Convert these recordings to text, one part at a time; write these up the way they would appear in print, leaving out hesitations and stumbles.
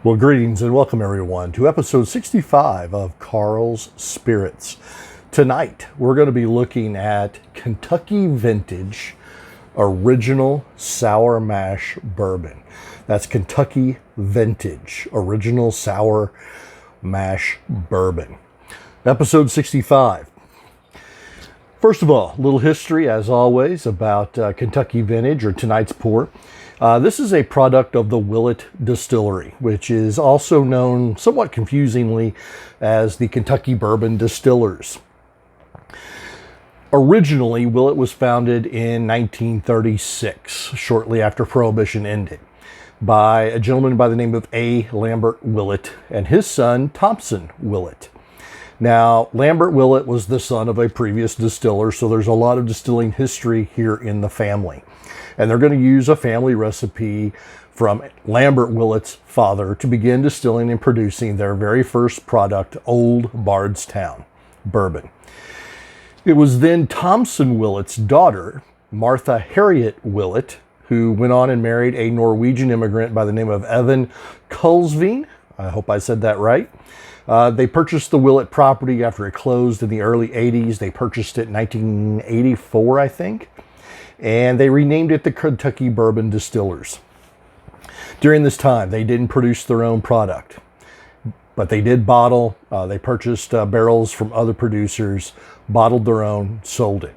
Well, greetings and welcome everyone to episode 65 of Karl's Spirits. Tonight, we're going to be looking at Kentucky Vintage Original Sour Mash Bourbon. That's Kentucky Vintage Original Sour Mash Bourbon. Episode 65. First of all, a little history, as always, about Kentucky Vintage, or tonight's pour. This is a product of the Willett Distillery, which is also known somewhat confusingly as the Kentucky Bourbon Distillers. Originally, Willett was founded in 1936, shortly after Prohibition ended, by a gentleman by the name of A. Lambert Willett and his son, Thompson Willett. Now, Lambert Willett was the son of a previous distiller, so there's a lot of distilling history here in the family. And they're going to use a family recipe from Lambert Willett's father to begin distilling and producing their very first product, Old Bardstown Bourbon. It was then Thompson Willett's daughter, Martha Harriet Willett, who went on and married a Norwegian immigrant by the name of Evan Kulsveen. I hope I said that right. They purchased the Willett property after it closed in the early 80s. They purchased it in 1984, I think. And they renamed it the Kentucky Bourbon Distillers. During this time, they didn't produce their own product, but they did bottle. They purchased barrels from other producers, bottled their own, sold it.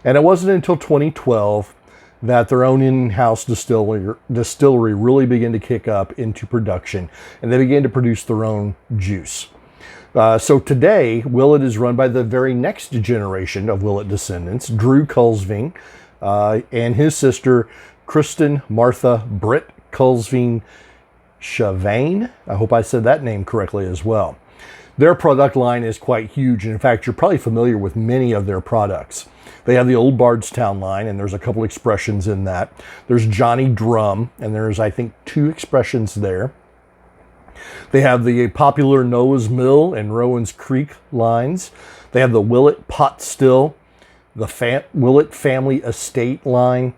And it wasn't until 2012 that their own in-house distillery really began to kick up into production, and they began to produce their own juice. So today, Willett is run by the very next generation of Willett descendants, Drew Kulsveen, and his sister, Kristen Martha Britt Kulsveen Shavane. I hope I said that name correctly as well. Their product line is quite huge, and in fact, you're probably familiar with many of their products. They have the Old Bardstown line, and there's a couple expressions in that. There's Johnny Drum, and there's, I think, 2 expressions there. They have the popular Noah's Mill and Rowan's Creek lines. They have the Willett Pot Still, the Willett Family Estate line.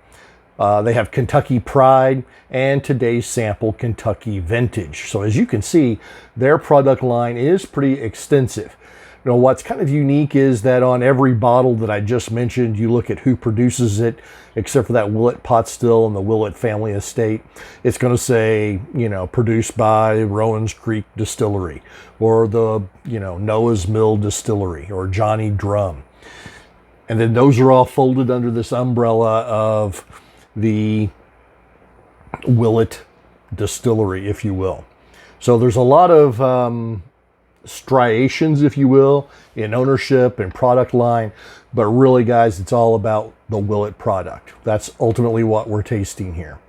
They have Kentucky Pride, and today's sample, Kentucky Vintage. So as you can see, their product line is pretty extensive. You know, what's kind of unique is that on every bottle that I just mentioned, you look at who produces it, except for that Willett Pot Still and the Willett Family Estate. It's going to say, you know, produced by Rowan's Creek Distillery, or the, you know, Noah's Mill Distillery, or Johnny Drum. And then those are all folded under this umbrella of the Willett Distillery, if you will. So there's a lot of striations, if you will, in ownership and product line. But really, guys, it's all about the Willett product. That's ultimately what we're tasting here.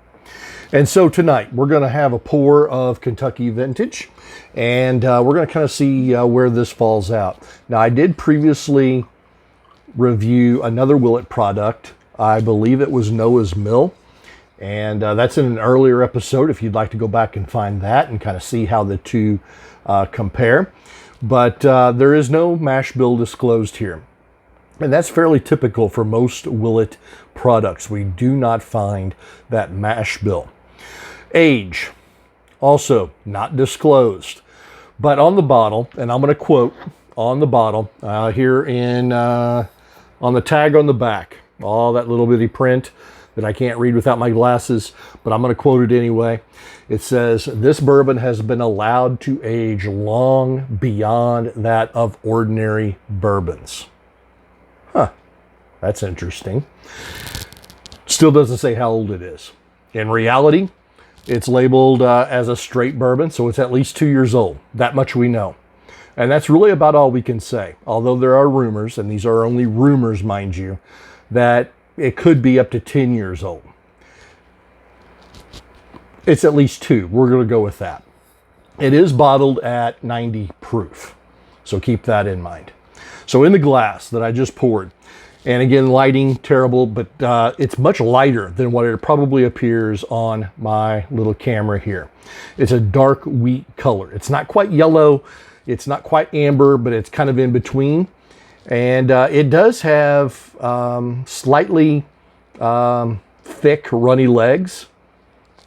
And so tonight, we're going to have a pour of Kentucky Vintage. And we're going to kind of see where this falls out. Now, I did previously review another Willett product. I believe it was Noah's Mill, and that's in an earlier episode if you'd like to go back and find that and kind of see how the two compare. But there is no mash bill disclosed here, and that's fairly typical for most Willett products. We do not find that mash bill. Age, also not disclosed, but on the bottle, and I'm going to quote on the bottle here in on the tag on the back, all that little bitty print that I can't read without my glasses, but I'm going to quote it anyway. It says, "This bourbon has been allowed to age long beyond that of ordinary bourbons." Huh, that's interesting. Still doesn't say how old it is. In reality, it's labeled as a straight bourbon, so it's at least 2 years old. That much we know. And that's really about all we can say. Although there are rumors, and these are only rumors, mind you, that it could be up to 10 years old. It's at least 2. We're going to go with that. It is bottled at 90 proof. So keep that in mind. So in the glass that I just poured, and again, lighting terrible, but it's much lighter than what it probably appears on my little camera here. It's a dark wheat color. It's not quite yellow. It's not quite amber, but it's kind of in between. And it does have slightly thick, runny legs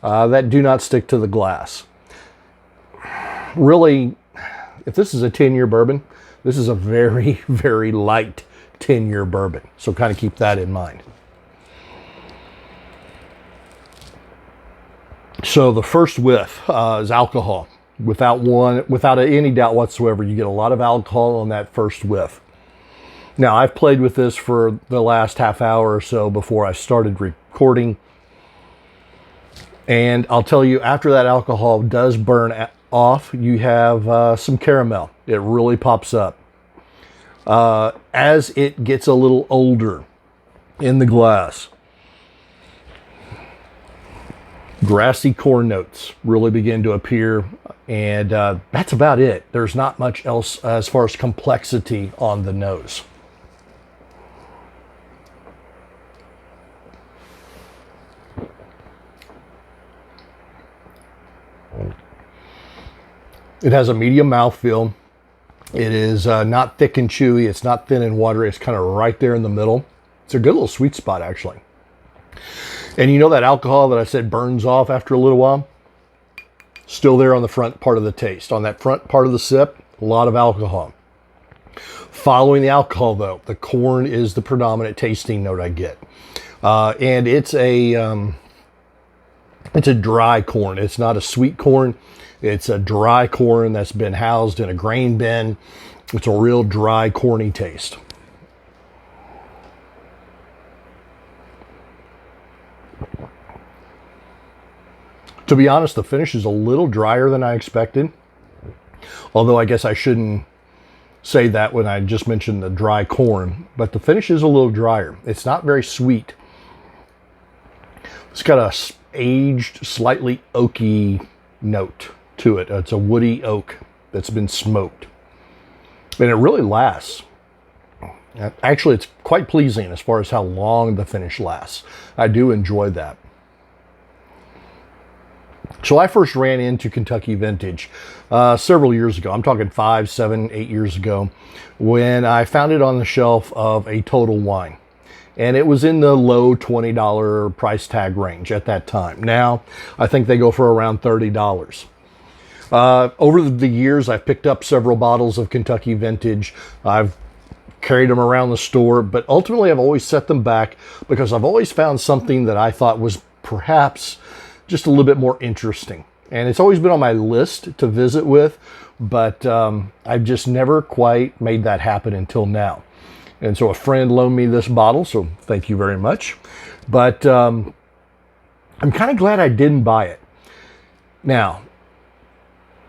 that do not stick to the glass. really, if this is a 10-year bourbon, this is a very, very light 10-year bourbon. So kind of keep that in mind. So the first whiff is alcohol. Without any doubt whatsoever, you get a lot of alcohol on that first whiff. Now, I've played with this for the last half hour or so before I started recording. And I'll tell you, after that alcohol does burn off, you have some caramel. It really pops up. As it gets a little older in the glass, grassy corn notes really begin to appear, and that's about it. There's not much else as far as complexity on the nose. It has a medium mouthfeel. It is not thick and chewy. It's not thin and watery. It's kind of right there in the middle. It's a good little sweet spot, actually. And you know that alcohol that I said burns off after a little while? Still there on the front part of the taste. On that front part of the sip, a lot of alcohol. Following the alcohol, though, the corn is the predominant tasting note I get. And it's a dry corn. It's not a sweet corn. It's a dry corn that's been housed in a grain bin. It's a real dry, corny taste. To be honest, the finish is a little drier than I expected. Although I guess I shouldn't say that when I just mentioned the dry corn. But the finish is a little drier. It's not very sweet. It's got a aged, slightly oaky note to it. It's a woody oak that's been smoked. And it really lasts. Actually, it's quite pleasing as far as how long the finish lasts. I do enjoy that. So I first ran into Kentucky Vintage several years ago. I'm talking 5, 7, 8 years ago, when I found it on the shelf of a Total Wine. And it was in the low $20 price tag range at that time. Now, I think they go for around $30. Over the years, I've picked up several bottles of Kentucky Vintage. I've carried them around the store, but ultimately I've always set them back because I've always found something that I thought was perhaps just a little bit more interesting. And it's always been on my list to visit with, but I've just never quite made that happen until now. And so a friend loaned me this bottle, so thank you very much. But I'm kind of glad I didn't buy it. Now,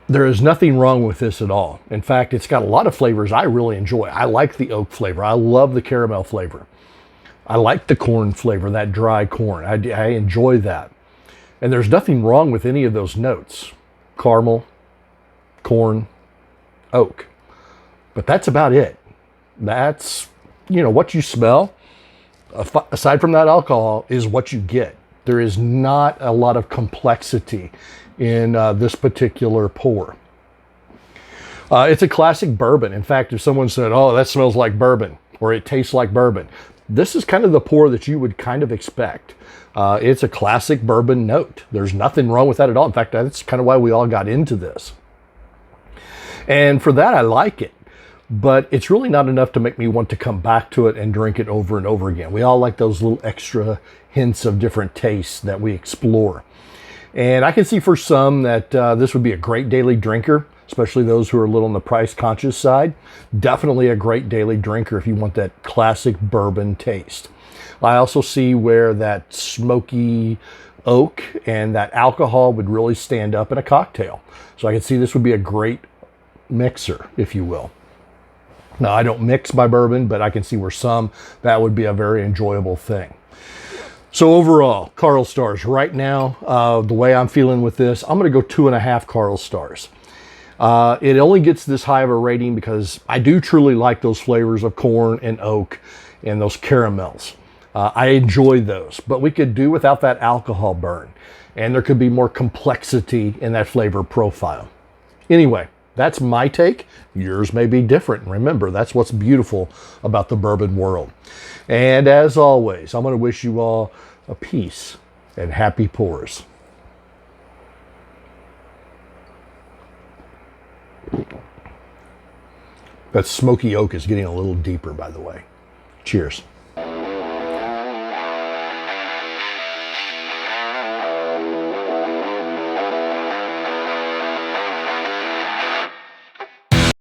there is nothing wrong with this at all. In fact, it's got a lot of flavors I really enjoy. I like the oak flavor. I love the caramel flavor. I like the corn flavor, that dry corn. I enjoy that. And there's nothing wrong with any of those notes. Caramel, corn, oak. But that's about it. That's, what you smell, aside from that alcohol, is what you get. There is not a lot of complexity in this particular pour. It's a classic bourbon. In fact, if someone said, oh, that smells like bourbon, or it tastes like bourbon, this is kind of the pour that you would kind of expect. It's a classic bourbon note. There's nothing wrong with that at all. In fact, that's kind of why we all got into this. And for that, I like it. But it's really not enough to make me want to come back to it and drink it over and over again. We all like those little extra hints of different tastes that we explore. And I can see for some that this would be a great daily drinker, especially those who are a little on the price conscious side. Definitely a great daily drinker if you want that classic bourbon taste. I also see where that smoky oak and that alcohol would really stand up in a cocktail. So I can see this would be a great mixer, if you will. Now, I don't mix my bourbon, but I can see where that would be a very enjoyable thing. So overall, Karl stars. Right now, the way I'm feeling with this, I'm going to go 2.5 Karl stars. It only gets this high of a rating because I do truly like those flavors of corn and oak and those caramels. I enjoy those, but we could do without that alcohol burn, and there could be more complexity in that flavor profile. Anyway, that's my take. Yours may be different. Remember, that's what's beautiful about the bourbon world. And as always, I'm going to wish you all a peace and happy pours. That smoky oak is getting a little deeper, by the way. Cheers.